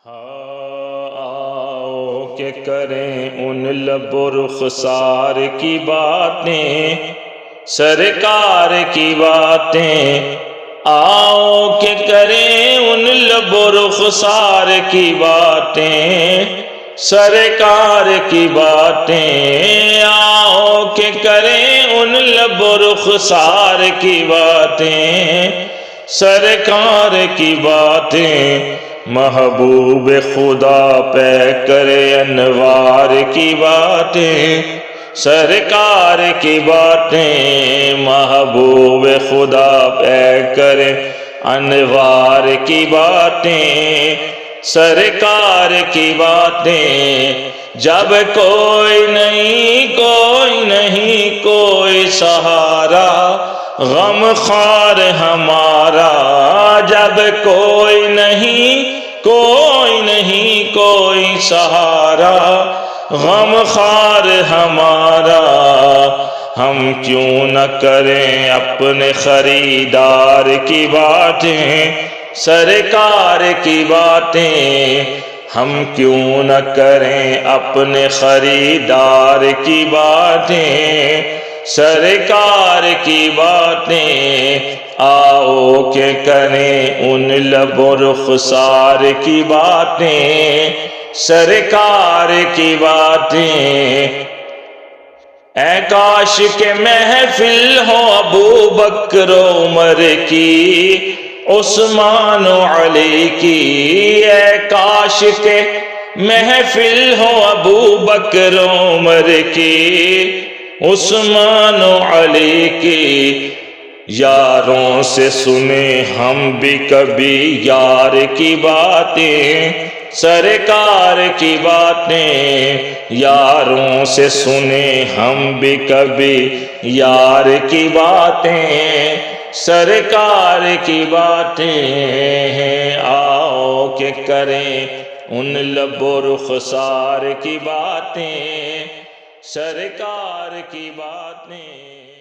آؤ کہ کریں ان لب و رخسار کی باتیں، سرکار کی باتیں۔ آؤ کہ کریں ان لب و رخسار کی باتیں، سرکار کی باتیں۔ آؤ کہ کریں ان لب و رخسار کی باتیں، سرکار کی باتیں۔ محبوب خدا پہ کرے انوار کی باتیں، سرکار کی باتیں۔ محبوب خدا پہ کرے انوار کی باتیں، سرکار کی باتیں۔ جب کوئی نہیں کوئی سہارا، غم خوار ہمارا۔ جب کوئی نہیں کوئی سہارا، غم خوار ہمارا۔ ہم کیوں نہ کریں اپنے خریدار کی باتیں، سرکار کی باتیں۔ ہم کیوں نہ کریں اپنے خریدار کی باتیں، سرکار کی باتیں۔ آؤ کہ کریں ان لب و رخسار کی باتیں، سرکار کی باتیں۔ اے کاش کہ محفل ہو ابو بکر و عمر کی، عثمان و علی کی۔ اے کاش کہ محفل ہو ابو بکر و عمر کی، عثمان و علی کی۔ یاروں سے سنیں ہم بھی کبھی یار کی باتیں، سرکار کی باتیں۔ یاروں سے سنیں ہم بھی کبھی یار کی باتیں، سرکار کی باتیں۔ آؤ کہ کریں ان لب و رخسار کی باتیں، سرکار کی باتیں۔